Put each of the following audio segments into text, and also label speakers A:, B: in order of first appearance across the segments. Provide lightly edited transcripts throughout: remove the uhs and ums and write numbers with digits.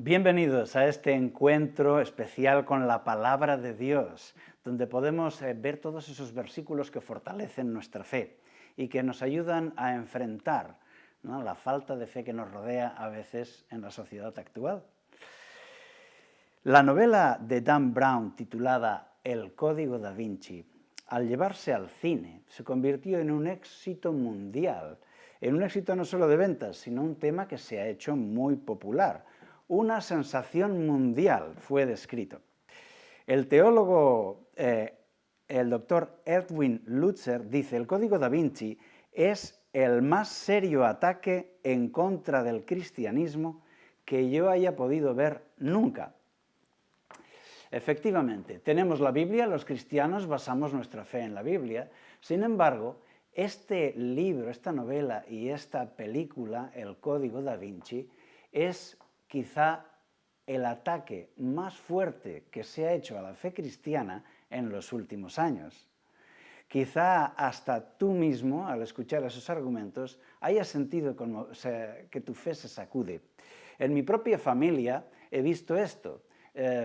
A: Bienvenidos a este encuentro especial con la Palabra de Dios, donde podemos ver todos esos versículos que fortalecen nuestra fe y que nos ayudan a enfrentar, ¿no?, la falta de fe que nos rodea a veces en la sociedad actual. La novela de Dan Brown titulada El Código da Vinci, al llevarse al cine, se convirtió en un éxito mundial, en un éxito no solo de ventas, sino un tema que se ha hecho muy popular. Una sensación mundial fue descrito. El teólogo, el doctor Erwin Lutzer, dice: el Código da Vinci es el más serio ataque en contra del cristianismo que yo haya podido ver nunca. Efectivamente, tenemos la Biblia, los cristianos basamos nuestra fe en la Biblia. Sin embargo, este libro, esta novela y esta película, El Código da Vinci, es quizá el ataque más fuerte que se ha hecho a la fe cristiana en los últimos años. Quizá hasta tú mismo, al escuchar esos argumentos, hayas sentido que tu fe se sacude. En mi propia familia he visto esto.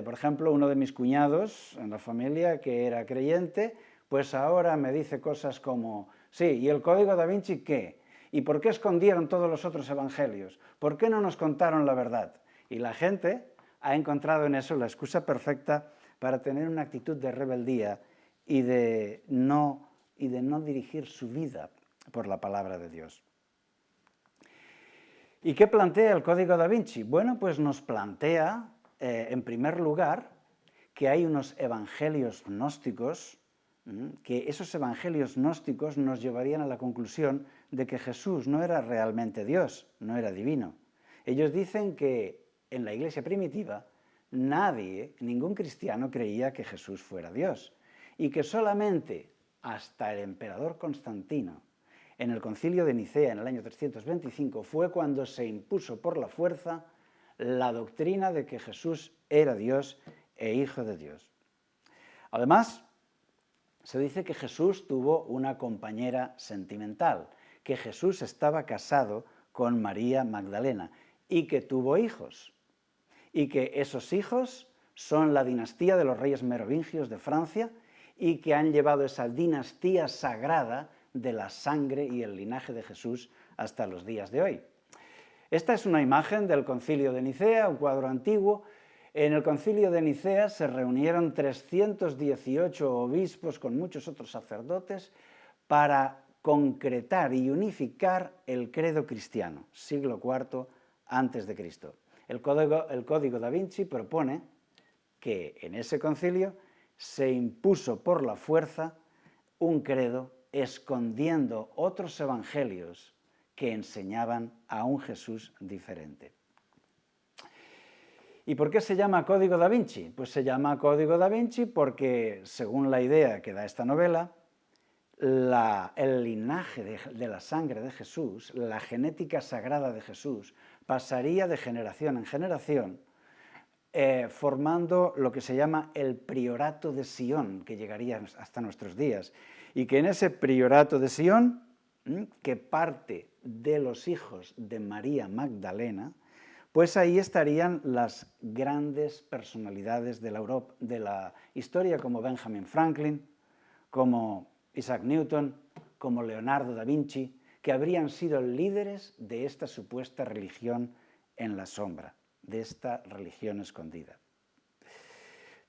A: Por ejemplo, uno de mis cuñados en la familia, que era creyente, pues ahora me dice cosas como: sí, ¿y el Código da Vinci qué? ¿Y por qué escondieron todos los otros evangelios? ¿Por qué no nos contaron la verdad? Y la gente ha encontrado en eso la excusa perfecta para tener una actitud de rebeldía y de no dirigir su vida por la palabra de Dios. ¿Y qué plantea el Código da Vinci? Bueno, pues nos plantea, en primer lugar, que hay unos evangelios gnósticos, que esos evangelios gnósticos nos llevarían a la conclusión de que Jesús no era realmente Dios, no era divino. Ellos dicen que en la iglesia primitiva ningún cristiano creía que Jesús fuera Dios, y que solamente hasta el emperador Constantino, en el concilio de Nicea en el año 325, fue cuando se impuso por la fuerza la doctrina de que Jesús era Dios e Hijo de Dios. Además, se dice que Jesús tuvo una compañera sentimental, que Jesús estaba casado con María Magdalena y que tuvo hijos, y que esos hijos son la dinastía de los reyes merovingios de Francia y que han llevado esa dinastía sagrada de la sangre y el linaje de Jesús hasta los días de hoy. Esta es una imagen del Concilio de Nicea, un cuadro antiguo. En el Concilio de Nicea se reunieron 318 obispos con muchos otros sacerdotes para concretar y unificar el credo cristiano, siglo IV a.C. El Código da Vinci propone que en ese concilio se impuso por la fuerza un credo escondiendo otros evangelios que enseñaban a un Jesús diferente. ¿Y por qué se llama Código da Vinci? Pues se llama Código da Vinci porque, según la idea que da esta novela, el linaje de la sangre de Jesús, la genética sagrada de Jesús, pasaría de generación en generación, formando lo que se llama el priorato de Sion, que llegaría hasta nuestros días. Y que en ese priorato de Sion, que parte de los hijos de María Magdalena, pues ahí estarían las grandes personalidades de la historia, como Benjamin Franklin, como Isaac Newton, como Leonardo da Vinci, que habrían sido líderes de esta supuesta religión en la sombra, de esta religión escondida.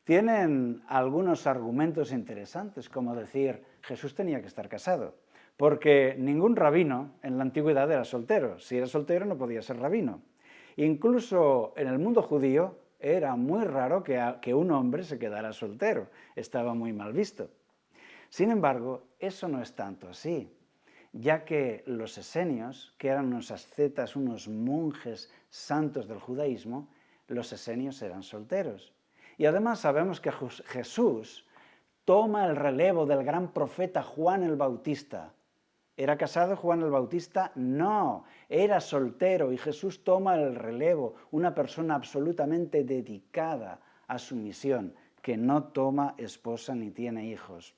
A: Tienen algunos argumentos interesantes, como decir: Jesús tenía que estar casado, porque ningún rabino en la antigüedad era soltero. Si era soltero no podía ser rabino. Incluso en el mundo judío era muy raro que un hombre se quedara soltero, estaba muy mal visto. Sin embargo, eso no es tanto así, ya que los esenios, que eran unos ascetas, unos monjes santos del judaísmo, los esenios eran solteros. Y además sabemos que Jesús toma el relevo del gran profeta Juan el Bautista. ¿Era casado Juan el Bautista? No, era soltero, y Jesús toma el relevo, una persona absolutamente dedicada a su misión, que no toma esposa ni tiene hijos.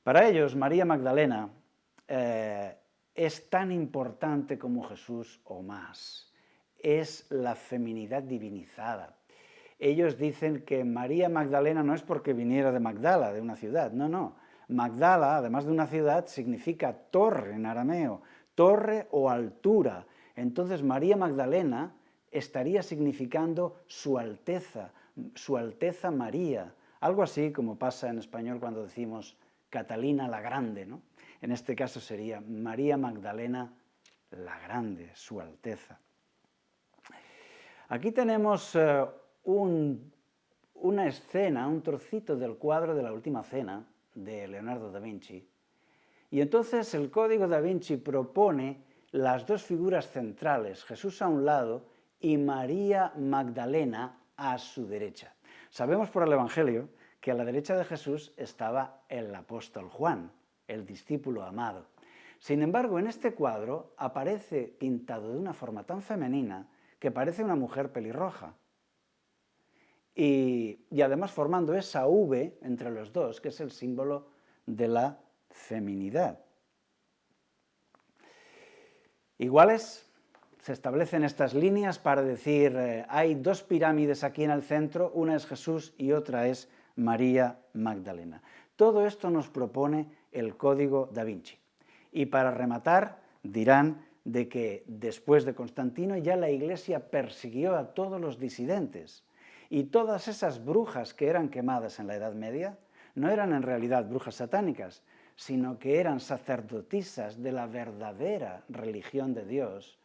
A: Para ellos, María Magdalena es tan importante como Jesús o más. es la feminidad divinizada. Ellos dicen que María Magdalena no es porque viniera de Magdala, de una ciudad, no. Magdala, además de una ciudad, significa torre en arameo, torre o altura. Entonces María Magdalena estaría significando su Alteza María, algo así como pasa en español cuando decimos Catalina la Grande, ¿no? En este caso sería María Magdalena la Grande, su Alteza. Aquí tenemos una escena, un trocito del cuadro de la Última Cena de Leonardo da Vinci. Y entonces el Código da Vinci propone las dos figuras centrales, Jesús a un lado y María Magdalena a su derecha. Sabemos por el Evangelio que a la derecha de Jesús estaba el apóstol Juan, el discípulo amado. Sin embargo, en este cuadro aparece pintado de una forma tan femenina que parece una mujer pelirroja. Y además formando esa V entre los dos, que es el símbolo de la feminidad. Iguales, se establecen estas líneas para decir, hay dos pirámides aquí en el centro, una es Jesús y otra es María Magdalena. Todo esto nos propone el Código da Vinci. Y para rematar, dirán de que después de Constantino ya la Iglesia persiguió a todos los disidentes. Y todas esas brujas que eran quemadas en la Edad Media no eran en realidad brujas satánicas, sino que eran sacerdotisas de la verdadera religión de Dios,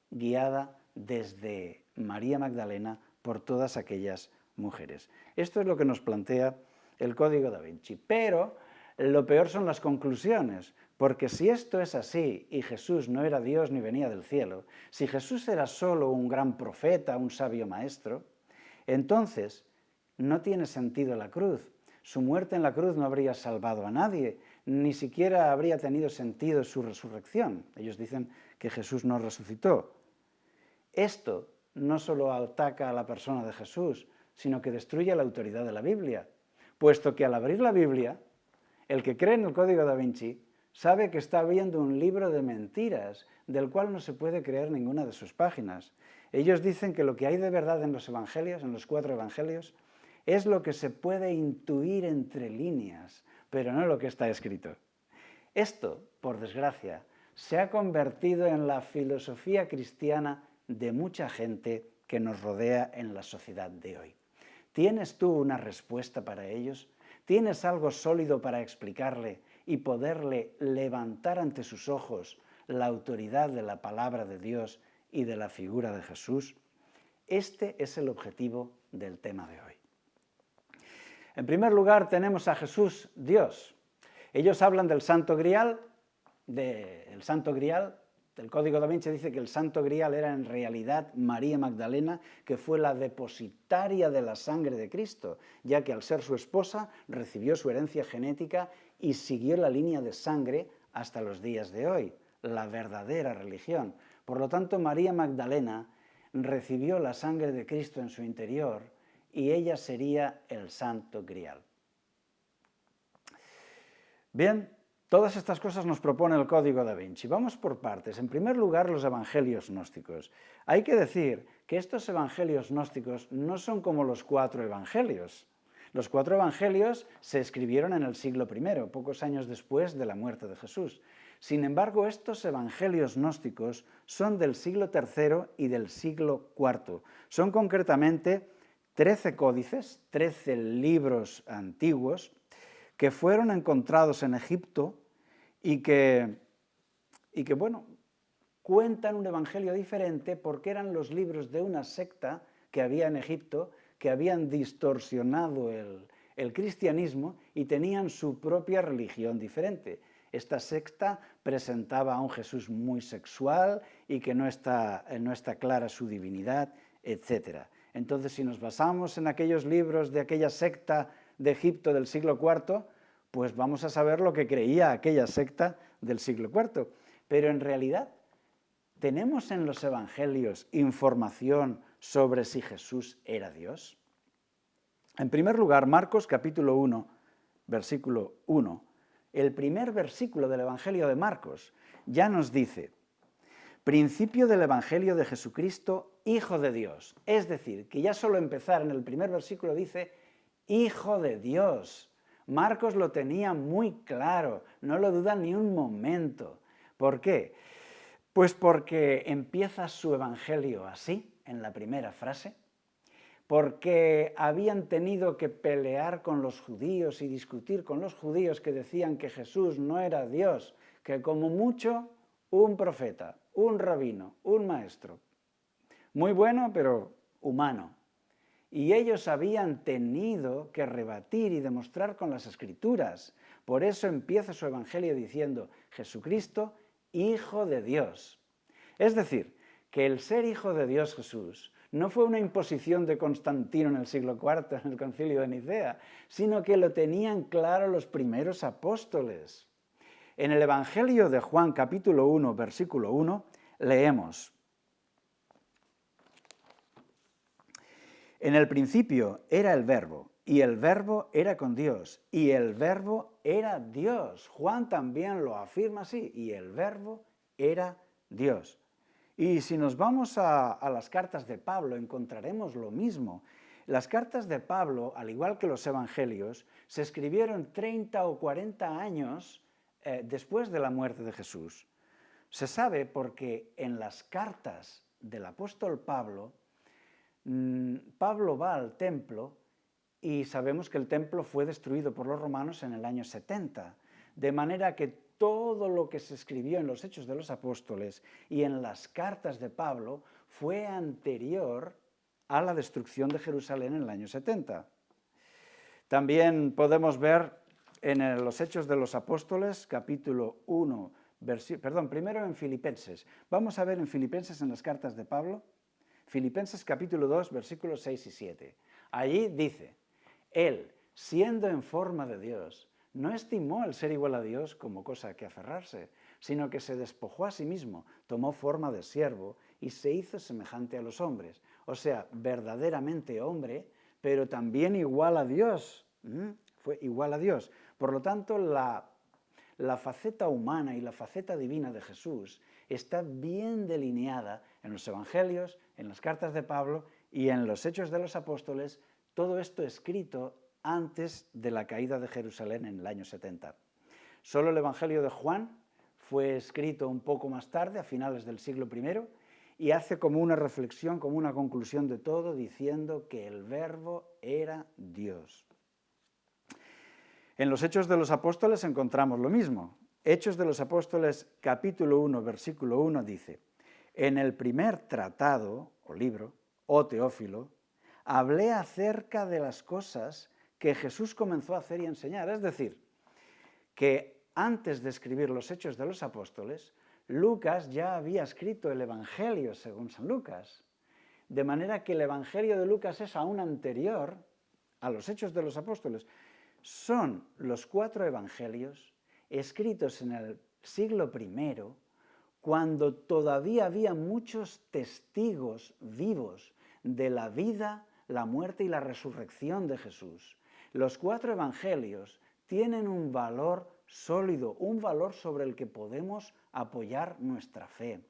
A: guiada desde María Magdalena por todas aquellas mujeres. Esto es lo que nos plantea el Código da Vinci. Pero lo peor son las conclusiones, porque si esto es así y Jesús no era Dios ni venía del cielo, si Jesús era solo un gran profeta, un sabio maestro, entonces no tiene sentido la cruz. Su muerte en la cruz no habría salvado a nadie, ni siquiera habría tenido sentido su resurrección. Ellos dicen que Jesús no resucitó. Esto no solo ataca a la persona de Jesús, sino que destruye la autoridad de la Biblia, puesto que al abrir la Biblia, el que cree en el Código da Vinci sabe que está viendo un libro de mentiras, del cual no se puede creer ninguna de sus páginas. Ellos dicen que lo que hay de verdad en los evangelios, en los 4 evangelios, es lo que se puede intuir entre líneas, pero no lo que está escrito. Esto, por desgracia, se ha convertido en la filosofía cristiana de mucha gente que nos rodea en la sociedad de hoy. ¿Tienes tú una respuesta para ellos? ¿Tienes algo sólido para explicarle y poderle levantar ante sus ojos la autoridad de la palabra de Dios y de la figura de Jesús? Este es el objetivo del tema de hoy. En primer lugar tenemos a Jesús, Dios. Ellos hablan del Santo Grial, el Código da Vinci dice que el Santo Grial era en realidad María Magdalena, que fue la depositaria de la sangre de Cristo, ya que al ser su esposa recibió su herencia genética y siguió la línea de sangre hasta los días de hoy, la verdadera religión. Por lo tanto, María Magdalena recibió la sangre de Cristo en su interior y ella sería el Santo Grial. Bien, todas estas cosas nos propone el Código da Vinci. Vamos por partes. En primer lugar, los evangelios gnósticos. Hay que decir que estos evangelios gnósticos no son como los 4 evangelios. Los 4 evangelios se escribieron en el siglo I, pocos años después de la muerte de Jesús. Sin embargo, estos evangelios gnósticos son del siglo III y del siglo IV. Son concretamente 13 códices, 13 libros antiguos que fueron encontrados en Egipto y que cuentan un evangelio diferente porque eran los libros de una secta que había en Egipto que habían distorsionado el cristianismo y tenían su propia religión diferente. Esta secta presentaba a un Jesús muy sexual y que no está clara su divinidad, etc. Entonces, si nos basamos en aquellos libros de aquella secta de Egipto del siglo IV, pues vamos a saber lo que creía aquella secta del siglo IV. Pero en realidad, ¿tenemos en los evangelios información sobre si Jesús era Dios? En primer lugar, Marcos capítulo 1, versículo 1, el primer versículo del Evangelio de Marcos ya nos dice: principio del Evangelio de Jesucristo, Hijo de Dios. Es decir, que ya solo empezar en el primer versículo dice Hijo de Dios. Marcos lo tenía muy claro, no lo duda ni un momento. ¿Por qué? Pues porque empieza su evangelio así, en la primera frase, porque habían tenido que pelear con los judíos y discutir con los judíos que decían que Jesús no era Dios, que como mucho un profeta, un rabino, un maestro. Muy bueno, pero humano. Y ellos habían tenido que rebatir y demostrar con las Escrituras. Por eso empieza su evangelio diciendo, Jesucristo, Hijo de Dios. Es decir, que el ser Hijo de Dios Jesús no fue una imposición de Constantino en el siglo IV, en el Concilio de Nicea, sino que lo tenían claro los primeros apóstoles. En el Evangelio de Juan, capítulo 1, versículo 1, leemos: En el principio era el Verbo, y el Verbo era con Dios, y el Verbo era Dios. Juan también lo afirma así, y el Verbo era Dios. Y si nos vamos a las cartas de Pablo, encontraremos lo mismo. Las cartas de Pablo, al igual que los evangelios, se escribieron 30 o 40 años después de la muerte de Jesús. Se sabe porque en las cartas del apóstol Pablo, Pablo va al templo y sabemos que el templo fue destruido por los romanos en el año 70, de manera que todo lo que se escribió en los Hechos de los Apóstoles y en las cartas de Pablo fue anterior a la destrucción de Jerusalén en el año 70. También podemos ver en los Hechos de los Apóstoles, capítulo 1, primero en Filipenses. Vamos a ver en Filipenses, en las cartas de Pablo, Filipenses capítulo 2, versículos 6 y 7. Allí dice, Él, siendo en forma de Dios, no estimó el ser igual a Dios como cosa a que aferrarse, sino que se despojó a sí mismo, tomó forma de siervo y se hizo semejante a los hombres. O sea, verdaderamente hombre, pero también igual a Dios. Fue igual a Dios. Por lo tanto, la faceta humana y la faceta divina de Jesús está bien delineada en los evangelios, en las cartas de Pablo y en los Hechos de los Apóstoles, todo esto escrito antes de la caída de Jerusalén en el año 70. Solo el Evangelio de Juan fue escrito un poco más tarde, a finales del siglo I, y hace como una reflexión, como una conclusión de todo, diciendo que el Verbo era Dios. En los Hechos de los Apóstoles encontramos lo mismo. Hechos de los Apóstoles, capítulo 1, versículo 1, dice, en el primer tratado, o libro, o Teófilo, hablé acerca de las cosas que Jesús comenzó a hacer y enseñar. Es decir, que antes de escribir los Hechos de los Apóstoles, Lucas ya había escrito el Evangelio según San Lucas. De manera que el Evangelio de Lucas es aún anterior a los Hechos de los Apóstoles. Son los 4 evangelios escritos en el siglo I, cuando todavía había muchos testigos vivos de la vida, la muerte y la resurrección de Jesús. Los 4 evangelios tienen un valor sólido, un valor sobre el que podemos apoyar nuestra fe.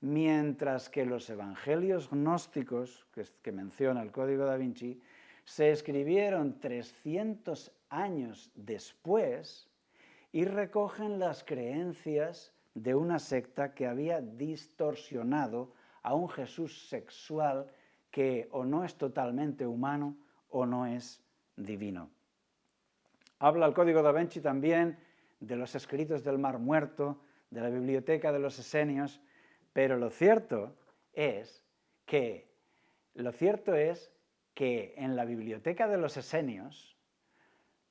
A: Mientras que los evangelios gnósticos, que menciona el Código da Vinci, se escribieron 300 años después y recogen las creencias de una secta que había distorsionado a un Jesús sexual que o no es totalmente humano o no es divino. Habla el Código da Vinci también de los escritos del Mar Muerto, de la biblioteca de los esenios, pero lo cierto es que en la biblioteca de los esenios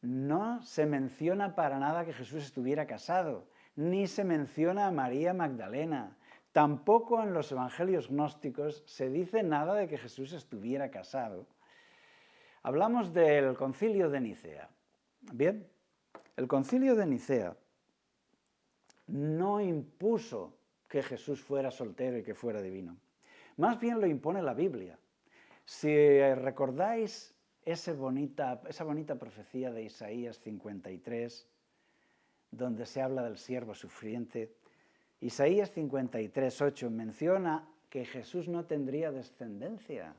A: no se menciona para nada que Jesús estuviera casado, ni se menciona a María Magdalena. Tampoco en los evangelios gnósticos se dice nada de que Jesús estuviera casado. Hablamos del Concilio de Nicea. Bien, el Concilio de Nicea no impuso que Jesús fuera soltero y que fuera divino. Más bien lo impone la Biblia. Si recordáis esa bonita profecía de Isaías 53, donde se habla del siervo sufriente, Isaías 53, 8 menciona que Jesús no tendría descendencia.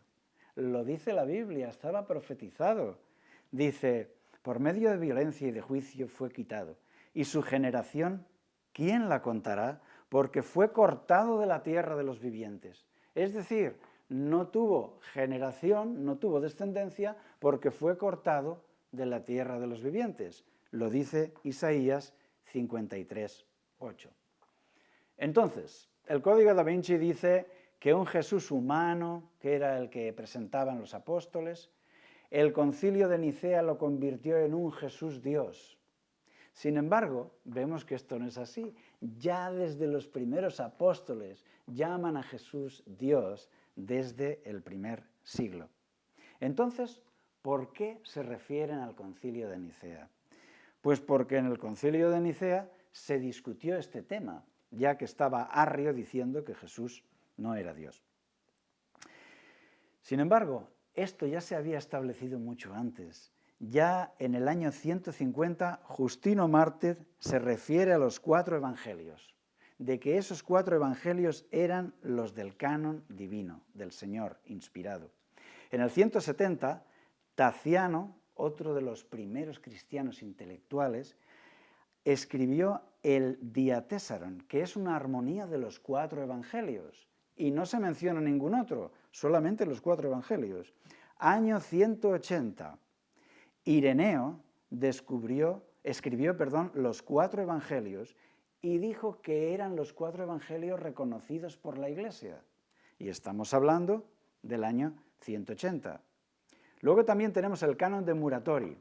A: Lo dice la Biblia, estaba profetizado. Dice, por medio de violencia y de juicio fue quitado. Y su generación, ¿quién la contará? Porque fue cortado de la tierra de los vivientes. Es decir, no tuvo generación, no tuvo descendencia, porque fue cortado de la tierra de los vivientes. Lo dice Isaías 53, 8. Entonces, el Código da Vinci dice que un Jesús humano, que era el que presentaban los apóstoles, el Concilio de Nicea lo convirtió en un Jesús Dios. Sin embargo, vemos que esto no es así. Ya desde los primeros apóstoles llaman a Jesús Dios desde el primer siglo. Entonces, ¿por qué se refieren al Concilio de Nicea? Pues porque en el Concilio de Nicea se discutió este tema, ya que estaba Arrio diciendo que Jesús no era Dios. Sin embargo, esto ya se había establecido mucho antes. Ya en el año 150, Justino Mártir se refiere a los 4 evangelios, de que esos 4 evangelios eran los del canon divino, del Señor, inspirado. En el 170, Taciano, otro de los primeros cristianos intelectuales, escribió el Diatésaron, que es una armonía de los 4 evangelios, y no se menciona ningún otro, solamente los 4 evangelios. Año 180, Ireneo escribió los 4 evangelios y dijo que eran los 4 evangelios reconocidos por la Iglesia. Y estamos hablando del año 180. Luego también tenemos el canon de Muratori.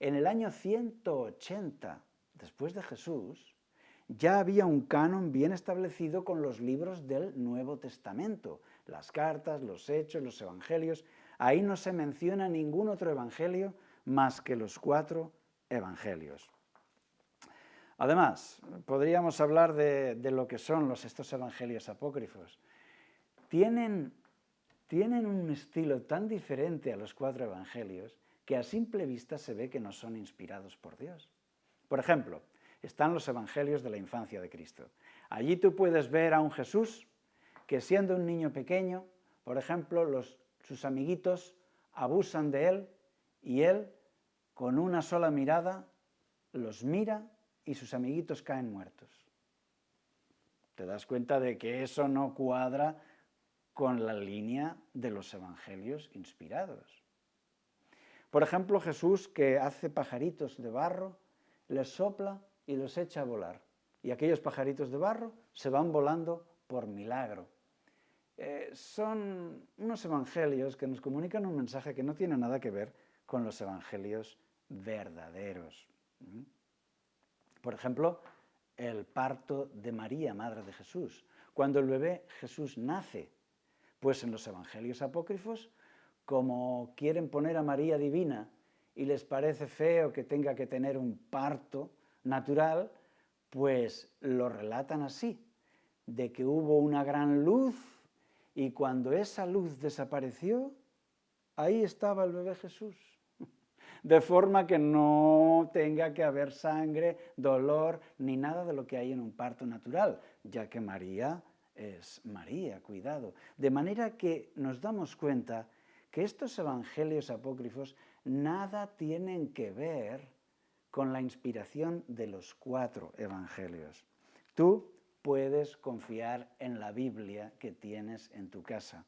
A: En el año 180, después de Jesús, ya había un canon bien establecido con los libros del Nuevo Testamento, las cartas, los hechos, los evangelios. Ahí no se menciona ningún otro evangelio más que los 4 evangelios. Además, podríamos hablar de lo que son estos evangelios apócrifos. Tienen un estilo tan diferente a los 4 evangelios que a simple vista se ve que no son inspirados por Dios. Por ejemplo, están los evangelios de la infancia de Cristo. Allí tú puedes ver a un Jesús que, siendo un niño pequeño, por ejemplo, sus amiguitos abusan de él y él, con una sola mirada, los mira y sus amiguitos caen muertos. Te das cuenta de que eso no cuadra con la línea de los evangelios inspirados. Por ejemplo, Jesús, que hace pajaritos de barro, les sopla y los echa a volar. Y aquellos pajaritos de barro se van volando por milagro. Son unos evangelios que nos comunican un mensaje que no tiene nada que ver con los evangelios verdaderos. Por ejemplo, el parto de María, madre de Jesús. Cuando el bebé Jesús nace, pues en los evangelios apócrifos, como quieren poner a María divina y les parece feo que tenga que tener un parto natural, pues lo relatan así, de que hubo una gran luz y cuando esa luz desapareció, ahí estaba el bebé Jesús. De forma que no tenga que haber sangre, dolor, ni nada de lo que hay en un parto natural, ya que María es María, cuidado. De manera que nos damos cuenta que estos evangelios apócrifos nada tienen que ver con la inspiración de los 4 evangelios. Tú puedes confiar en la Biblia que tienes en tu casa,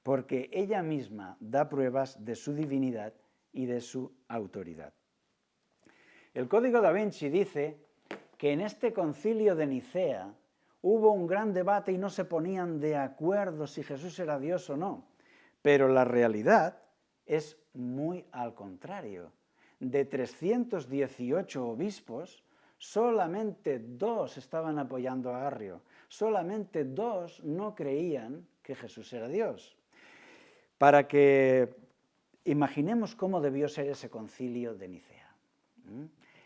A: porque ella misma da pruebas de su divinidad y de su autoridad. El Código da Vinci dice que en este concilio de Nicea hubo un gran debate y no se ponían de acuerdo si Jesús era Dios o no, pero la realidad es muy al contrario. De 318 obispos, solamente 2 estaban apoyando a Arrio, solamente 2 no creían que Jesús era Dios. Para que imaginemos cómo debió ser ese concilio de Nicea.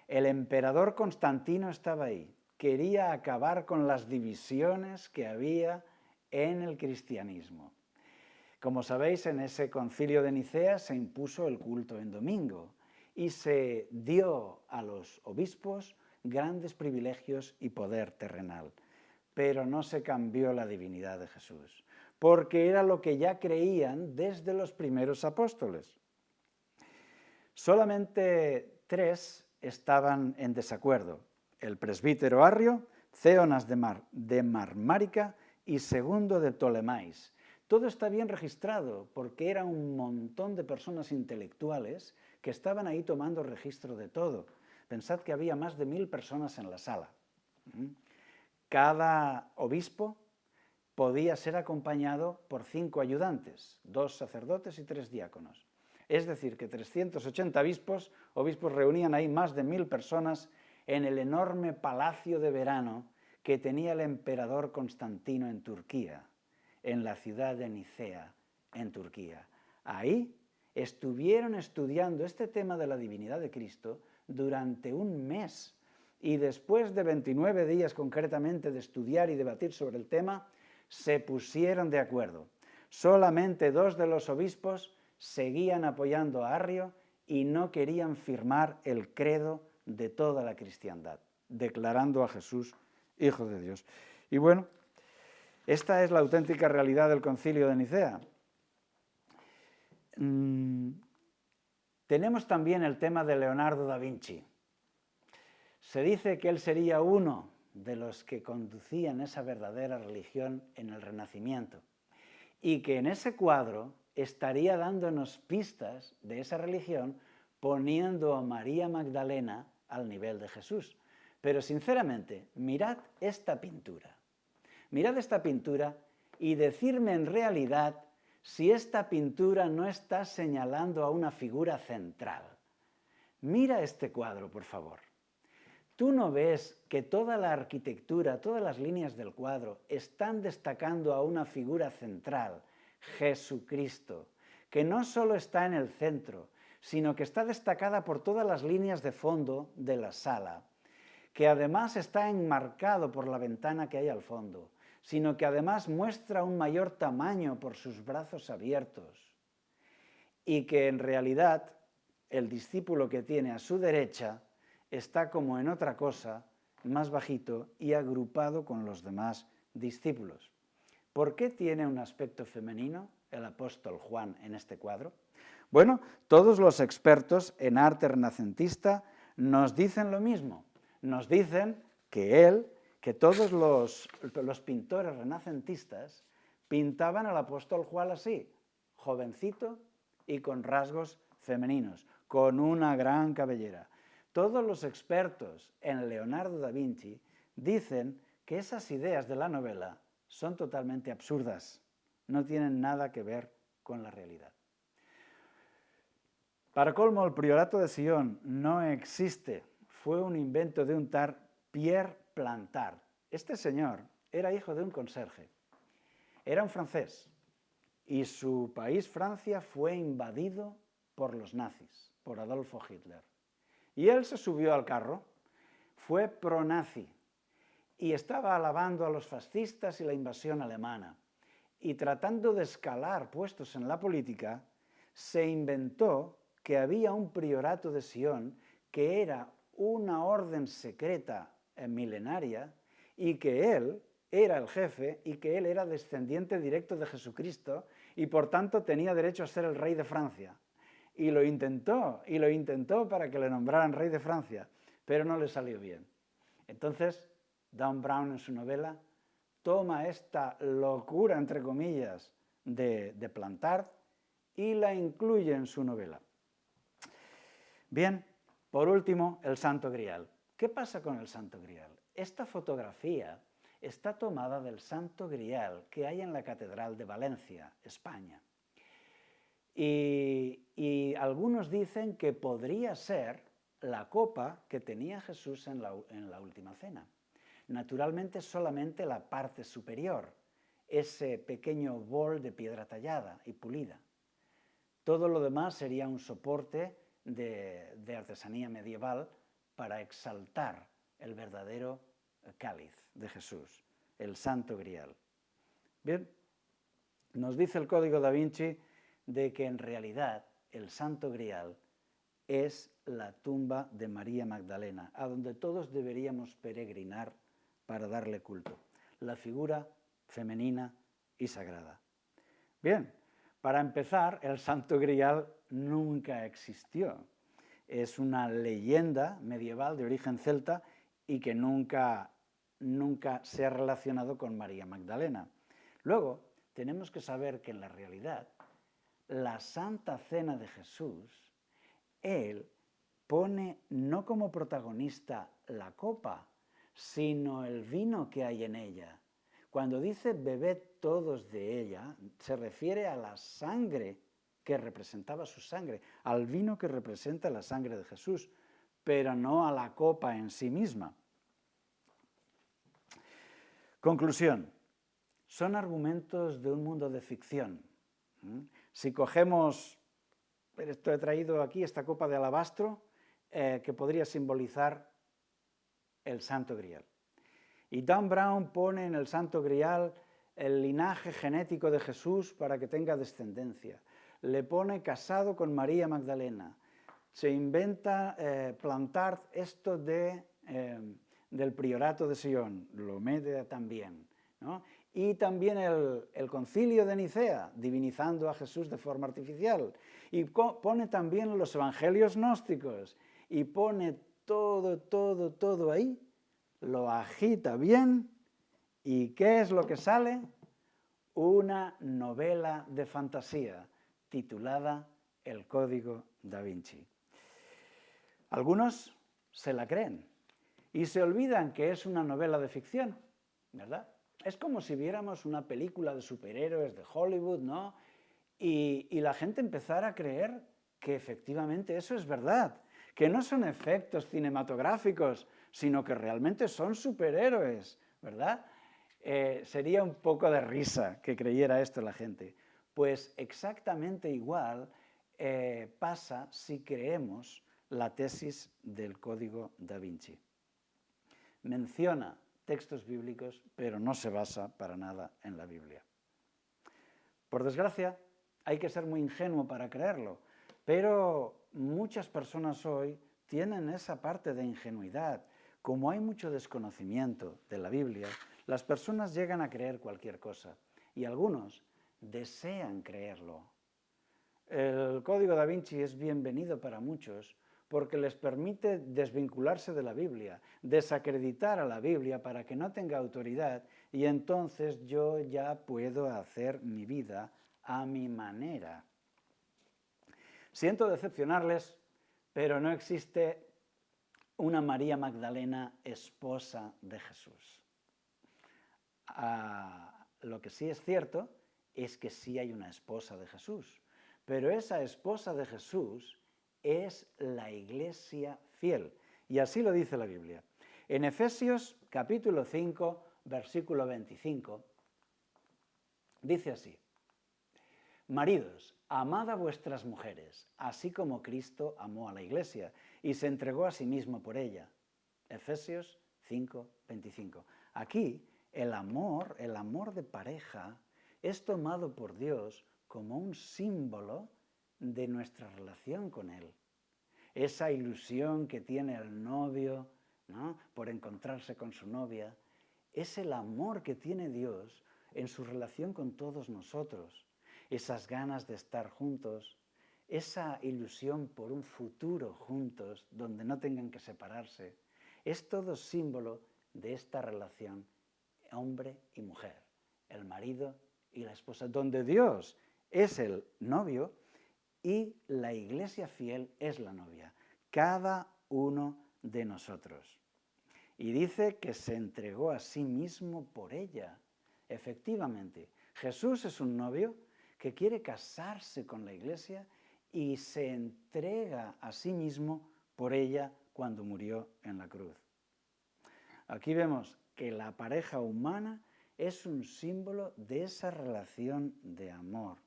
A: El emperador Constantino estaba ahí, quería acabar con las divisiones que había en el cristianismo. Como sabéis, en ese concilio de Nicea se impuso el culto en domingo y se dio a los obispos grandes privilegios y poder terrenal, pero no se cambió la divinidad de Jesús. porque era lo que ya creían desde los primeros apóstoles. Solamente 3 estaban en desacuerdo: el presbítero Arrio, Céonas de Marmárica y Segundo de Ptolemaís. Todo está bien registrado porque era un montón de personas intelectuales que estaban ahí tomando registro de todo. Pensad que había más de 1000 personas en la sala. Cada obispo podía ser acompañado por 5 ayudantes, 2 sacerdotes y 3 diáconos. Es decir, que 380 obispos reunían ahí más de 1000 personas en el enorme palacio de verano que tenía el emperador Constantino en Turquía, en la ciudad de Nicea, en Turquía. Ahí estuvieron estudiando este tema de la divinidad de Cristo durante un mes, y después de 29 días concretamente de estudiar y debatir sobre el tema, se pusieron de acuerdo. Solamente 2 de los obispos seguían apoyando a Arrio y no querían firmar el credo de toda la cristiandad, declarando a Jesús Hijo de Dios. Y bueno, esta es la auténtica realidad del Concilio de Nicea. Tenemos también el tema de Leonardo da Vinci. Se dice que él sería uno de los que conducían esa verdadera religión en el Renacimiento y que en ese cuadro estaría dándonos pistas de esa religión poniendo a María Magdalena al nivel de Jesús. Pero sinceramente, mirad esta pintura. Mirad esta pintura y decidme en realidad si esta pintura no está señalando a una figura central. Mira este cuadro, por favor. ¿Tú no ves que toda la arquitectura, todas las líneas del cuadro están destacando a una figura central, Jesucristo, que no solo está en el centro, sino que está destacada por todas las líneas de fondo de la sala, que además está enmarcado por la ventana que hay al fondo, sino que además muestra un mayor tamaño por sus brazos abiertos, y que en realidad el discípulo que tiene a su derecha está como en otra cosa, más bajito y agrupado con los demás discípulos. ¿Por qué tiene un aspecto femenino el apóstol Juan en este cuadro? Bueno, todos los expertos en arte renacentista nos dicen lo mismo. Nos dicen que todos los pintores renacentistas pintaban al apóstol Juan así, jovencito y con rasgos femeninos, con una gran cabellera. Todos los expertos en Leonardo da Vinci dicen que esas ideas de la novela son totalmente absurdas, no tienen nada que ver con la realidad. Para colmo, el priorato de Sion no existe, fue un invento de un tal Pierre Plantard. Este señor era hijo de un conserje, era un francés, y su país, Francia, fue invadido por los nazis, por Adolfo Hitler. Y él se subió al carro, fue pro-nazi y estaba alabando a los fascistas y la invasión alemana. Y tratando de escalar puestos en la política, se inventó que había un priorato de Sion que era una orden secreta milenaria y que él era el jefe y que él era descendiente directo de Jesucristo y por tanto tenía derecho a ser el rey de Francia. Y lo intentó para que le nombraran rey de Francia, pero no le salió bien. Entonces, Dan Brown en su novela toma esta locura, entre comillas, de Plantard y la incluye en su novela. Bien, por último, el Santo Grial. ¿Qué pasa con el Santo Grial? Esta fotografía está tomada del Santo Grial que hay en la Catedral de Valencia, España. Y algunos dicen que podría ser la copa que tenía Jesús en la última cena. Naturalmente solamente la parte superior, ese pequeño bol de piedra tallada y pulida. Todo lo demás sería un soporte de artesanía medieval para exaltar el verdadero cáliz de Jesús, el Santo Grial. Bien, nos dice el Código da Vinci de que en realidad el Santo Grial es la tumba de María Magdalena, a donde todos deberíamos peregrinar para darle culto, la figura femenina y sagrada. Bien, para empezar, el Santo Grial nunca existió. Es una leyenda medieval de origen celta y que nunca se ha relacionado con María Magdalena. Luego, tenemos que saber que en la realidad, la Santa Cena de Jesús, él pone no como protagonista la copa, sino el vino que hay en ella. Cuando dice bebed todos de ella, se refiere a la sangre que representaba su sangre, al vino que representa la sangre de Jesús, pero no a la copa en sí misma. Conclusión. Son argumentos de un mundo de ficción. Si cogemos, esto he traído aquí, esta copa de alabastro, que podría simbolizar el Santo Grial. Y Dan Brown pone en el Santo Grial el linaje genético de Jesús para que tenga descendencia. Le pone casado con María Magdalena. Se inventa plantar esto del priorato de Sion, lo mete también, ¿no? Y también el concilio de Nicea, divinizando a Jesús de forma artificial. Y pone también los evangelios gnósticos. Y pone todo ahí, lo agita bien. ¿Y qué es lo que sale? Una novela de fantasía titulada El Código da Vinci. Algunos se la creen y se olvidan que es una novela de ficción, ¿verdad? Es como si viéramos una película de superhéroes de Hollywood, ¿no? Y la gente empezara a creer que efectivamente eso es verdad, que no son efectos cinematográficos, sino que realmente son superhéroes, ¿verdad? Sería un poco de risa que creyera esto la gente. Pues exactamente igual pasa si creemos la tesis del Código da Vinci. Menciona textos bíblicos, pero no se basa para nada en la Biblia. Por desgracia, hay que ser muy ingenuo para creerlo, pero muchas personas hoy tienen esa parte de ingenuidad. Como hay mucho desconocimiento de la Biblia, las personas llegan a creer cualquier cosa y algunos desean creerlo. El Código da Vinci es bienvenido para muchos porque les permite desvincularse de la Biblia, desacreditar a la Biblia para que no tenga autoridad y entonces yo ya puedo hacer mi vida a mi manera. Siento decepcionarles, pero no existe una María Magdalena esposa de Jesús. Lo que sí es cierto es que sí hay una esposa de Jesús, pero esa esposa de Jesús es la Iglesia fiel, y así lo dice la Biblia. En Efesios capítulo 5, versículo 25, dice así: Maridos, amad a vuestras mujeres, así como Cristo amó a la Iglesia y se entregó a sí mismo por ella. Efesios 5, 25. Aquí el amor de pareja, es tomado por Dios como un símbolo de nuestra relación con Él. Esa ilusión que tiene el novio, ¿no?, por encontrarse con su novia, es el amor que tiene Dios en su relación con todos nosotros. Esas ganas de estar juntos, esa ilusión por un futuro juntos, donde no tengan que separarse, es todo símbolo de esta relación hombre y mujer, el marido y la esposa, donde Dios es el novio y la Iglesia fiel es la novia, cada uno de nosotros. Y dice que se entregó a sí mismo por ella. Efectivamente, Jesús es un novio que quiere casarse con la Iglesia y se entrega a sí mismo por ella cuando murió en la cruz. Aquí vemos que la pareja humana es un símbolo de esa relación de amor.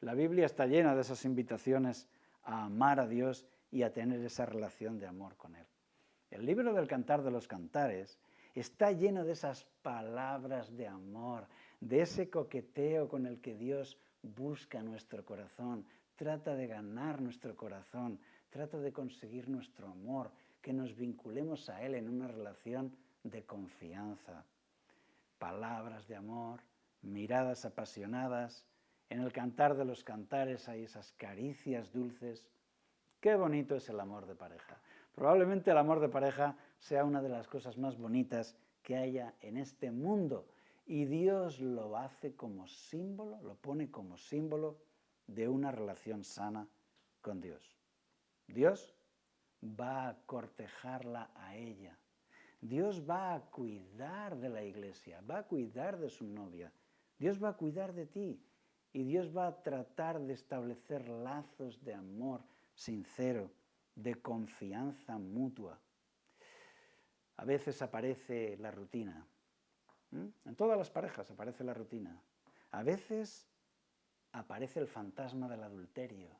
A: La Biblia está llena de esas invitaciones a amar a Dios y a tener esa relación de amor con Él. El libro del Cantar de los Cantares está lleno de esas palabras de amor, de ese coqueteo con el que Dios busca nuestro corazón, trata de ganar nuestro corazón, trata de conseguir nuestro amor, que nos vinculemos a Él en una relación de confianza. Palabras de amor, miradas apasionadas En el Cantar de los Cantares hay esas caricias dulces. Qué bonito es el amor de pareja. Probablemente el amor de pareja sea una de las cosas más bonitas que haya en este mundo. Y Dios lo hace como símbolo, lo pone como símbolo de una relación sana con Dios. Dios va a cortejarla a ella. Dios va a cuidar de la iglesia, va a cuidar de su novia. Dios va a cuidar de ti y Dios va a tratar de establecer lazos de amor sincero, de confianza mutua. A veces aparece la rutina. En todas las parejas aparece la rutina. A veces aparece el fantasma del adulterio,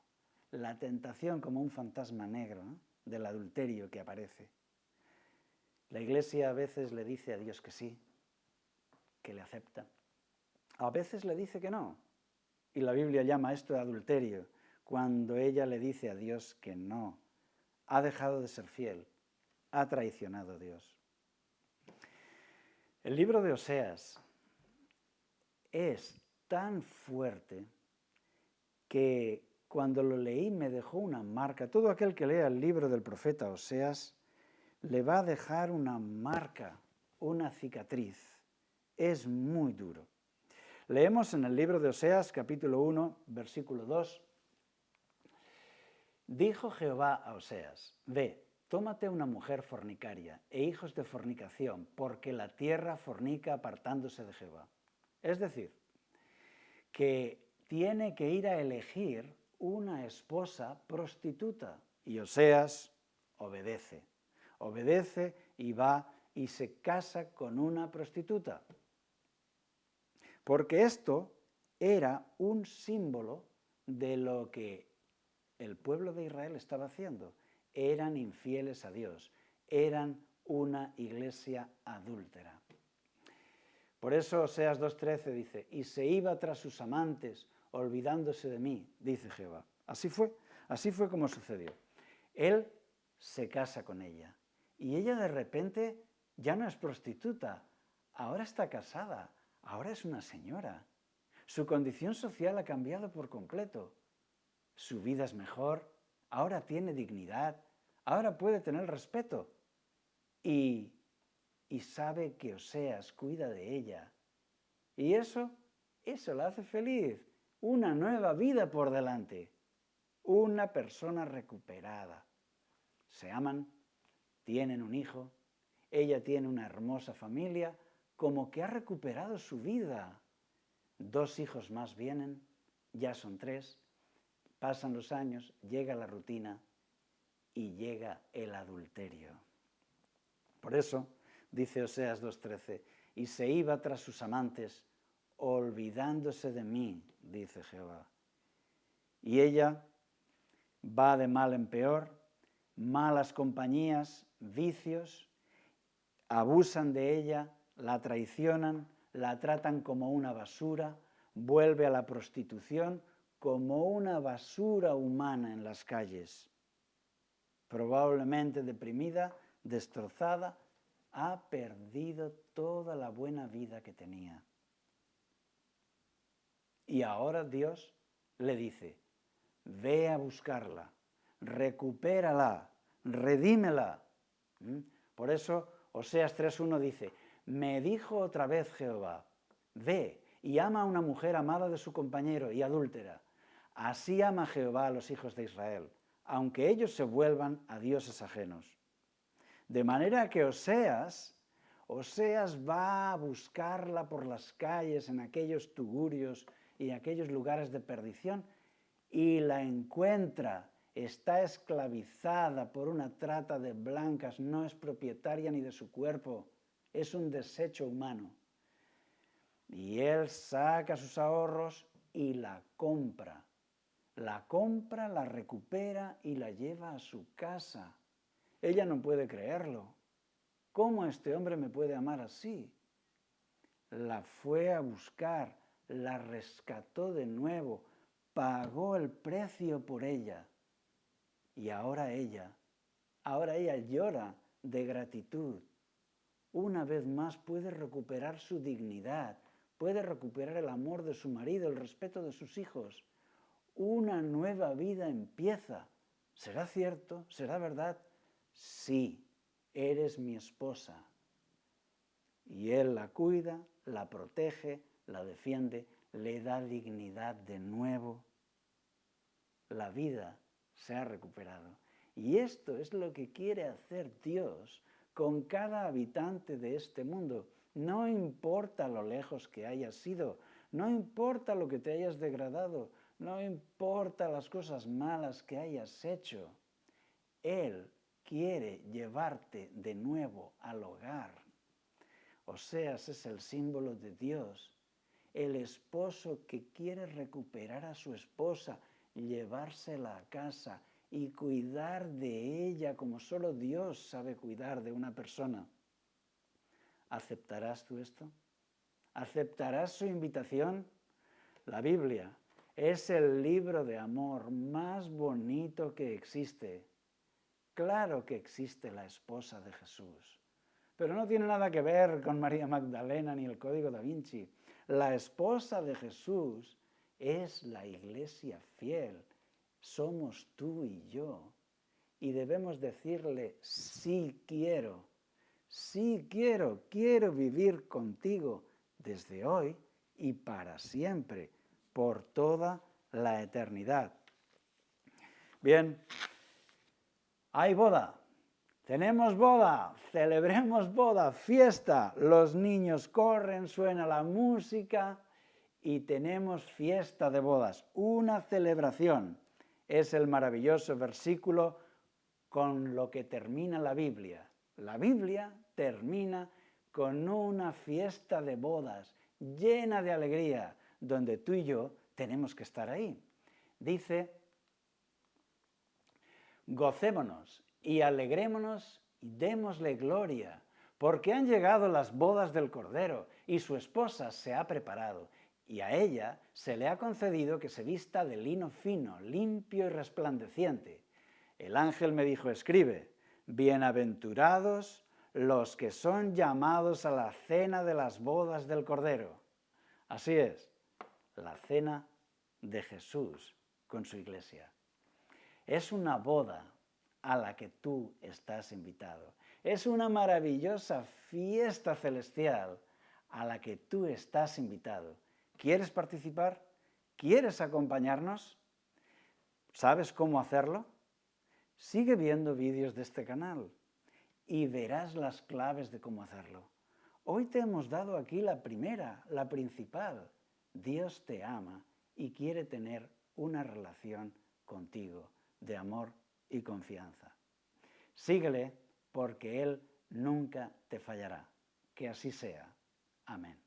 A: la tentación como un fantasma negro, ¿no?, del adulterio que aparece. La iglesia a veces le dice a Dios que sí, que le acepta. A veces le dice que no. Y la Biblia llama esto de adulterio, cuando ella le dice a Dios que no. Ha dejado de ser fiel, ha traicionado a Dios. El libro de Oseas es tan fuerte que cuando lo leí me dejó una marca. Todo aquel que lea el libro del profeta Oseas le va a dejar una marca, una cicatriz. Es muy duro. Leemos en el libro de Oseas, capítulo 1, versículo 2. Dijo Jehová a Oseas: Ve, tómate una mujer fornicaria e hijos de fornicación, porque la tierra fornica apartándose de Jehová. Es decir, que tiene que ir a elegir una esposa prostituta. Y Oseas obedece. Obedece y va y se casa con una prostituta. Porque esto era un símbolo de lo que el pueblo de Israel estaba haciendo. Eran infieles a Dios, eran una iglesia adúltera. Por eso Oseas 2:13 dice: y se iba tras sus amantes, olvidándose de mí, dice Jehová. Así fue como sucedió. Él se casa con ella y ella de repente ya no es prostituta, ahora está casada, ahora es una señora. Su condición social ha cambiado por completo. Su vida es mejor, ahora tiene dignidad, ahora puede tener respeto y sabe que Oseas cuida de ella. Y eso la hace feliz. Una nueva vida por delante. Una persona recuperada. Se aman, tienen un hijo, ella tiene una hermosa familia, como que ha recuperado su vida. 2 hijos más vienen, ya son 3, pasan los años, llega la rutina y llega el adulterio. Por eso, dice Oseas 2:13, y se iba tras sus amantes, olvidándose de mí, dice Jehová. Y ella va de mal en peor, malas compañías, vicios, abusan de ella, la traicionan, la tratan como una basura, vuelve a la prostitución como una basura humana en las calles. Probablemente deprimida, destrozada, ha perdido toda la buena vida que tenía. Y ahora Dios le dice: ve a buscarla, recupérala, redímela. Por eso Oseas 3:1 dice: me dijo otra vez Jehová, ve y ama a una mujer amada de su compañero y adúltera. Así ama Jehová a los hijos de Israel, aunque ellos se vuelvan a dioses ajenos. De manera que Oseas va a buscarla por las calles, en aquellos tugurios y aquellos lugares de perdición, y la encuentra. Está esclavizada por una trata de blancas, no es propietaria ni de su cuerpo, es un desecho humano. Y él saca sus ahorros y la compra. La compra, la recupera y la lleva a su casa. Ella no puede creerlo. ¿Cómo este hombre me puede amar así? La fue a buscar, la rescató de nuevo, pagó el precio por ella. Y ahora ella llora de gratitud. Una vez más puede recuperar su dignidad, puede recuperar el amor de su marido, el respeto de sus hijos. Una nueva vida empieza. ¿Será cierto? ¿Será verdad? Sí, eres mi esposa. Y él la cuida, la protege, la defiende, le da dignidad de nuevo. La vida se ha recuperado. Y esto es lo que quiere hacer Dios con cada habitante de este mundo. No importa lo lejos que hayas sido, no importa lo que te hayas degradado, no importa las cosas malas que hayas hecho. Él quiere llevarte de nuevo al hogar. Oseas es el símbolo de Dios, el esposo que quiere recuperar a su esposa, llevársela a casa y cuidar de ella como solo Dios sabe cuidar de una persona. ¿Aceptarás tú esto? ¿Aceptarás su invitación? La Biblia es el libro de amor más bonito que existe. Claro que existe la esposa de Jesús, pero no tiene nada que ver con María Magdalena ni el Código da Vinci. La esposa de Jesús es la iglesia fiel. Somos tú y yo. Y debemos decirle, sí quiero vivir contigo desde hoy y para siempre, por toda la eternidad. Bien, hay boda. Tenemos boda, celebremos boda, fiesta. Los niños corren, suena la música y tenemos fiesta de bodas, una celebración. Es el maravilloso versículo con lo que termina la Biblia. La Biblia termina con una fiesta de bodas llena de alegría, donde tú y yo tenemos que estar ahí. Dice, gocémonos y alegrémonos y démosle gloria, porque han llegado las bodas del Cordero y su esposa se ha preparado, y a ella se le ha concedido que se vista de lino fino, limpio y resplandeciente. El ángel me dijo, escribe, bienaventurados los que son llamados a la cena de las bodas del Cordero. Así es, la cena de Jesús con su iglesia. Es una boda a la que tú estás invitado. Es una maravillosa fiesta celestial a la que tú estás invitado. ¿Quieres participar? ¿Quieres acompañarnos? ¿Sabes cómo hacerlo? Sigue viendo vídeos de este canal y verás las claves de cómo hacerlo. Hoy te hemos dado aquí la primera, la principal. Dios te ama y quiere tener una relación contigo de amor y confianza. Síguele porque Él nunca te fallará. Que así sea. Amén.